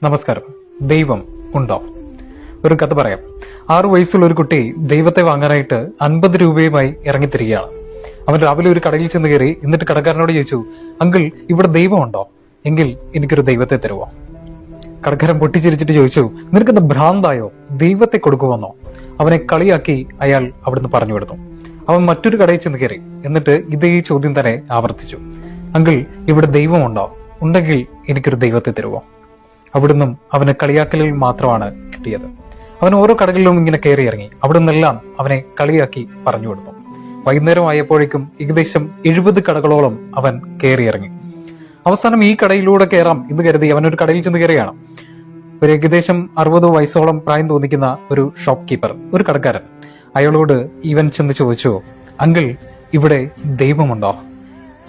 നമസ്കാരം. ദൈവം ഉണ്ടോ? ഒരു കഥ പറയാം. 6 വയസ്സുള്ള ഒരു കുട്ടി ദൈവത്തെ വാങ്ങാനായിട്ട് 50 രൂപയുമായി ഇറങ്ങിത്തിരികയാണ്. അവൻ രാവിലെ ഒരു കടയിൽ ചെന്ന് കയറി. എന്നിട്ട് കടക്കാരനോട് ചോദിച്ചു, അങ്കിൾ, ഇവിടെ ദൈവം ഉണ്ടോ? എങ്കിൽ എനിക്കൊരു ദൈവത്തെ തരുമോ? കടക്കാരൻ പൊട്ടിച്ചിരിച്ചിട്ട് ചോദിച്ചു, നിനക്കെന്താ ഭ്രാന്തായോ? ദൈവത്തെ കൊടുക്കുമെന്നോ? അവനെ കളിയാക്കി അയാൾ അവിടുന്ന് പറഞ്ഞു വിടുന്നു. അവൻ മറ്റൊരു കടയിൽ ചെന്ന് കയറി. എന്നിട്ട് ഇതേ ചോദ്യം തന്നെ ആവർത്തിച്ചു, അങ്കിൾ, ഇവിടെ ദൈവമുണ്ടോ? ഉണ്ടെങ്കിൽ എനിക്കൊരു ദൈവത്തെ തരുമോ? അവിടുന്നും അവന് കളിയാക്കലിൽ മാത്രമാണ് കിട്ടിയത്. അവൻ ഓരോ കടകളിലും ഇങ്ങനെ കയറി ഇറങ്ങി. അവിടെ നിന്നെല്ലാം അവനെ കളിയാക്കി പറഞ്ഞു വിടുന്നു. വൈകുന്നേരം ആയപ്പോഴേക്കും ഏകദേശം 70 കടകളോളം അവൻ കയറി ഇറങ്ങി. അവസാനം ഈ കടയിലൂടെ കയറാം എന്ന് കരുതി അവനൊരു കടയിൽ ചെന്ന് കയറിയാണ്. ഒരു ഏകദേശം 60 വയസ്സോളം പ്രായം തോന്നിക്കുന്ന ഒരു ഷോപ്പ് കീപ്പർ, ഒരു കടക്കാരൻ, അയാളോട് ഇവൻ ചെന്ന് ചോദിച്ചു, അങ്കിൾ, ഇവിടെ ദൈവമുണ്ടോ?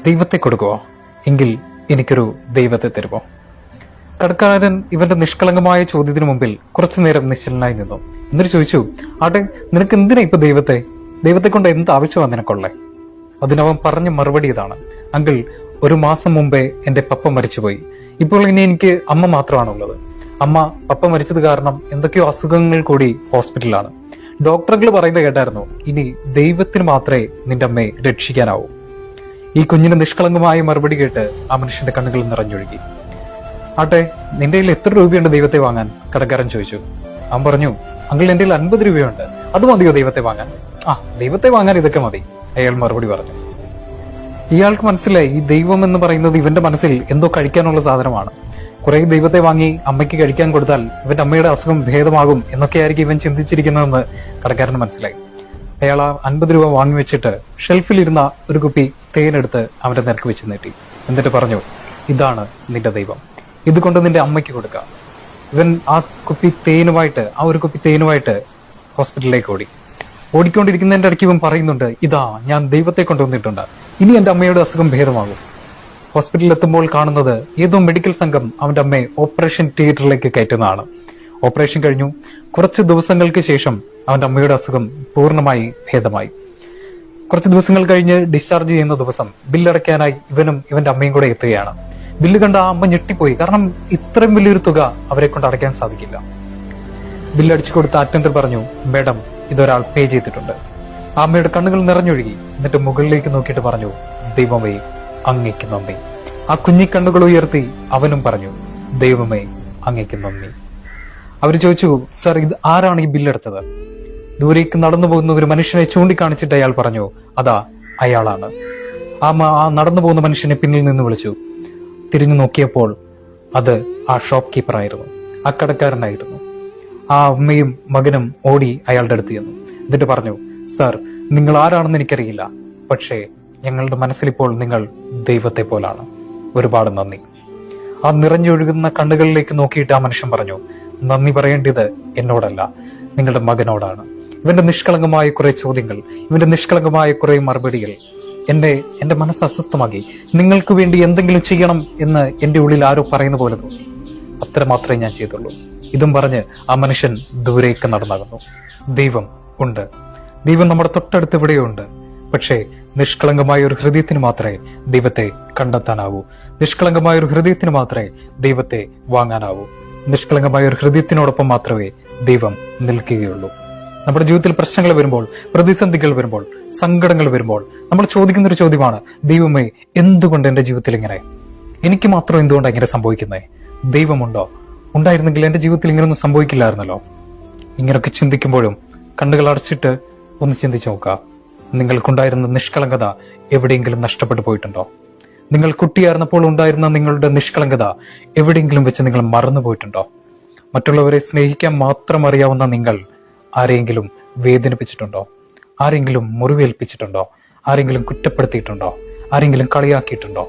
ദൈവത്തെ കൊടുക്കുവോ? എങ്കിൽ എനിക്കൊരു ദൈവത്തെ തരുമോ? കടക്കാരൻ ഇവന്റെ നിഷ്കളങ്കമായ ചോദ്യത്തിന് മുമ്പിൽ കുറച്ചു നേരം നിശ്ചലനായി നിന്നു. എന്നിട്ട് ചോദിച്ചു, ആട്ടെ, നിനക്ക് എന്തിനാ ഇപ്പൊ ദൈവത്തെ കൊണ്ട് എന്ത് ആവശ്യമാണ് നിനക്കുള്ളേ? അതിനവൻ പറഞ്ഞ മറുപടി ഇതാണ്, അങ്കിൾ, ഒരു മാസം മുമ്പേ എന്റെ പപ്പ മരിച്ചുപോയി. ഇപ്പോൾ ഇനി എനിക്ക് അമ്മ മാത്രമാണുള്ളത്. അമ്മ പപ്പ മരിച്ചത് കാരണം എന്തൊക്കെയോ അസുഖങ്ങൾ കൂടി ഹോസ്പിറ്റലിലാണ്. ഡോക്ടറുകൾ പറയുന്നത് കേട്ടായിരുന്നു, ഇനി ദൈവത്തിന് മാത്രമേ നിന്റെ അമ്മയെ രക്ഷിക്കാനാവൂ. ഈ കുഞ്ഞിന് നിഷ്കളങ്കമായ മറുപടി കേട്ട് ആ മനുഷ്യന്റെ കണ്ണുകൾ നിറഞ്ഞൊഴുകി. ആട്ടെ, നിന്റെ കയ്യിൽ എത്ര രൂപയുണ്ട് ദൈവത്തെ വാങ്ങാൻ? കടക്കാരൻ ചോദിച്ചു. അവൻ പറഞ്ഞു, അങ്കിൾ, എന്റെ കയ്യിൽ 50 രൂപയുണ്ട്. അത് മതിയോ ദൈവത്തെ വാങ്ങാൻ? ദൈവത്തെ വാങ്ങാൻ ഇതൊക്കെ മതി, അയാൾ മറുപടി പറഞ്ഞു. ഇയാൾക്ക് മനസ്സിലായി, ഈ ദൈവം എന്ന് പറയുന്നത് ഇവന്റെ മനസ്സിൽ എന്തോ കഴിക്കാനുള്ള സാധനമാണ്. കുറെ ദൈവത്തെ വാങ്ങി അമ്മയ്ക്ക് കഴിക്കാൻ കൊടുത്താൽ ഇവന്റെ അമ്മയുടെ അസുഖം ഭേദമാകും എന്നൊക്കെയായിരിക്കും ഇവൻ ചിന്തിച്ചിരിക്കുന്നതെന്ന് കടക്കാരന് മനസ്സിലായി. അയാൾ ആ 50 രൂപ വാങ്ങി വെച്ചിട്ട് ഷെൽഫിലിരുന്ന ഒരു കുപ്പി തേനെടുത്ത് അവന്റെ നിരക്ക് വെച്ച് നീട്ടി. എന്നിട്ട് പറഞ്ഞു, ഇതാണ് നിന്റെ ദൈവം, ഇതുകൊണ്ട് നിന്റെ അമ്മയ്ക്ക് കൊടുക്കാം. ഇവൻ ആ ഒരു കുപ്പി തേനുമായിട്ട് ഹോസ്പിറ്റലിലേക്ക് ഓടിക്കൊണ്ടിരിക്കുന്നതിന്റെ ഇടയ്ക്ക് ഇവൻ പറയുന്നുണ്ട്, ഇതാ ഞാൻ ദൈവത്തെ കൊണ്ടുവന്നിട്ടുണ്ട്, ഇനി എന്റെ അമ്മയുടെ അസുഖം ഭേദമാകും. ഹോസ്പിറ്റലിൽ എത്തുമ്പോൾ കാണുന്നത് ഏതോ മെഡിക്കൽ സംഘം അവന്റെ അമ്മയെ ഓപ്പറേഷൻ തിയേറ്ററിലേക്ക് കയറ്റുന്നതാണ്. ഓപ്പറേഷൻ കഴിഞ്ഞു. കുറച്ച് ദിവസങ്ങൾക്ക് ശേഷം അവന്റെ അമ്മയുടെ അസുഖം പൂർണ്ണമായി ഭേദമായി. കുറച്ച് ദിവസങ്ങൾ കഴിഞ്ഞ് ഡിസ്ചാർജ് ചെയ്യുന്ന ദിവസം ബില്ലടയ്ക്കാനായി ഇവനും ഇവന്റെ അമ്മയും കൂടെ എത്തുകയാണ്. ബില്ല് കണ്ട ആ അമ്മ ഞെട്ടിപ്പോയി. കാരണം ഇത്രയും വലിയൊരു തുക അവരെ കൊണ്ട് അടയ്ക്കാൻ സാധിക്കില്ല. ബില്ലടിച്ചു കൊടുത്ത അറ്റൻഡർ പറഞ്ഞു, മാഡം, ഇതൊരാൾ പേ ചെയ്തിട്ടുണ്ട്. ആ അമ്മയുടെ കണ്ണുകൾ നിറഞ്ഞൊഴുകി. എന്നിട്ട് മുകളിലേക്ക് നോക്കിയിട്ട് പറഞ്ഞു, ദൈവമേ, അങ്ങേക്ക് നന്ദി. ആ കുഞ്ഞി കണ്ണുകൾ ഉയർത്തി അവനും പറഞ്ഞു, ദൈവമേ, അങ്ങേക്ക് നന്ദി. അവര് ചോദിച്ചു, സർ, ഇത് ആരാണ് ഈ ബില്ലടച്ചത്? ദൂരേക്ക് നടന്നു പോകുന്ന ഒരു മനുഷ്യനെ ചൂണ്ടിക്കാണിച്ചിട്ട് അയാൾ പറഞ്ഞു, അതാ അയാളാണ്. ആ നടന്നു പോകുന്ന മനുഷ്യനെ പിന്നിൽ നിന്ന് വിളിച്ചു. തിരിഞ്ഞു നോക്കിയപ്പോൾ അത് ആ ഷോപ്പ് കീപ്പർ ആയിരുന്നു, ആ കടക്കാരനായിരുന്നു. ആ അമ്മയും മകനും ഓടി അയാളുടെ അടുത്ത് ചെന്നു. എന്നിട്ട് പറഞ്ഞു, സർ, നിങ്ങൾ ആരാണെന്ന് എനിക്കറിയില്ല, പക്ഷേ ഞങ്ങളുടെ മനസ്സിലിപ്പോൾ നിങ്ങൾ ദൈവത്തെ പോലാണ്. ഒരുപാട് നന്ദി. ആ നിറഞ്ഞൊഴുകുന്ന കണ്ണുകളിലേക്ക് നോക്കിയിട്ട് ആ മനുഷ്യൻ പറഞ്ഞു, നന്ദി പറയേണ്ടത് എന്നോടല്ല, നിങ്ങളുടെ മകനോടാണ്. ഇവന്റെ നിഷ്കളങ്കമായ കുറെ ചോദ്യങ്ങൾ, ഇവന്റെ നിഷ്കളങ്കമായ കുറെ മറുപടികൾ എന്റെ മനസ്സ് അസ്വസ്ഥമാക്കി. നിങ്ങൾക്ക് വേണ്ടി എന്തെങ്കിലും ചെയ്യണം എന്ന് എന്റെ ഉള്ളിൽ ആരോ പറയുന്ന പോലെ തോന്നി. അത്ര മാത്രമേ ഞാൻ ചെയ്തുള്ളൂ. ഇതും പറഞ്ഞ് ആ മനുഷ്യൻ ദൂരേക്ക് നടന്നകന്നു. ദൈവം ഉണ്ട്. ദൈവം നമ്മുടെ തൊട്ടടുത്ത് ഇവിടെയുണ്ട്. പക്ഷേ നിഷ്കളങ്കമായ ഒരു ഹൃദയത്തിന് മാത്രമേ ദൈവത്തെ കണ്ടെത്താനാവൂ. നിഷ്കളങ്കമായ ഒരു ഹൃദയത്തിന് മാത്രമേ ദൈവത്തെ വാങ്ങാനാവൂ. നിഷ്കളങ്കമായ ഒരു ഹൃദയത്തിനോടൊപ്പം മാത്രമേ ദൈവം നിൽക്കുകയുള്ളൂ. നമ്മുടെ ജീവിതത്തിൽ പ്രശ്നങ്ങൾ വരുമ്പോൾ, പ്രതിസന്ധികൾ വരുമ്പോൾ, സങ്കടങ്ങൾ വരുമ്പോൾ നമ്മൾ ചോദിക്കുന്ന ഒരു ചോദ്യമാണ്, ദൈവമേ, എന്തുകൊണ്ട് എന്റെ ജീവിതത്തിൽ ഇങ്ങനെ? എനിക്ക് മാത്രം എന്തുകൊണ്ടാണ് ഇങ്ങനെ സംഭവിക്കുന്നത്? ദൈവമുണ്ടോ? ഉണ്ടായിരുന്നെങ്കിൽ എന്റെ ജീവിതത്തിൽ ഇങ്ങനെയൊന്നും സംഭവിക്കില്ലായിരുന്നല്ലോ. ഇങ്ങനെയൊക്കെ ചിന്തിക്കുമ്പോഴും കണ്ണുകൾ അടച്ചിട്ട് ഒന്ന് ചിന്തിച്ചു നോക്കുക. നിങ്ങൾക്കുണ്ടായിരുന്ന നിഷ്കളങ്കത എവിടെയെങ്കിലും നഷ്ടപ്പെട്ടു പോയിട്ടുണ്ടോ? നിങ്ങൾ കുട്ടിയായിരുന്നപ്പോൾ ഉണ്ടായിരുന്ന നിങ്ങളുടെ നിഷ്കളങ്കത എവിടെയെങ്കിലും വെച്ച് നിങ്ങൾ മറന്നു പോയിട്ടുണ്ടോ? മറ്റുള്ളവരെ സ്നേഹിക്കാൻ മാത്രം അറിയാവുന്ന നിങ്ങൾ ആരെങ്കിലും വേദനിപ്പിച്ചിട്ടുണ്ടോ? ആരെങ്കിലും മുറിവേൽപ്പിച്ചിട്ടുണ്ടോ? ആരെങ്കിലും കുറ്റപ്പെടുത്തിയിട്ടുണ്ടോ? ആരെങ്കിലും കളിയാക്കിയിട്ടുണ്ടോ?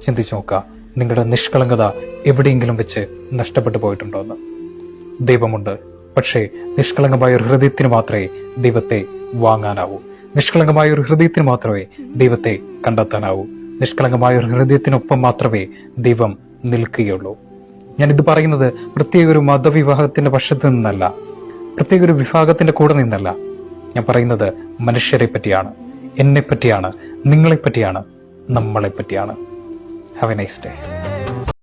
ചിന്തിച്ചു നോക്കുക. നിങ്ങളുടെ നിഷ്കളങ്കത എവിടെയെങ്കിലും വെച്ച് നഷ്ടപ്പെട്ടു പോയിട്ടുണ്ടോ എന്ന്. ദൈവമുണ്ട്. പക്ഷേ നിഷ്കളങ്കമായ ഒരു ഹൃദയത്തിന് മാത്രമേ ദൈവത്തെ വാങ്ങാനാവൂ. നിഷ്കളങ്കമായ ഒരു ഹൃദയത്തിന് മാത്രമേ ദൈവത്തെ കണ്ടെത്താനാവൂ. നിഷ്കളങ്കമായ ഒരു ഹൃദയത്തിനൊപ്പം മാത്രമേ ദൈവം നിൽക്കുകയുള്ളൂ. ഞാനിത് പറയുന്നത് പ്രത്യേക ഒരു മതവിവാഹത്തിന്റെ പക്ഷത്ത് നിന്നല്ല, പ്രത്യേക ഒരു വിഭാഗത്തിന്റെ കൂടെ നിന്നല്ല. ഞാൻ പറയുന്നത് മനുഷ്യരെ പറ്റിയാണ്, എന്നെ പറ്റിയാണ്, നിങ്ങളെ പറ്റിയാണ്, നമ്മളെ പറ്റിയാണ്. Have A nice day.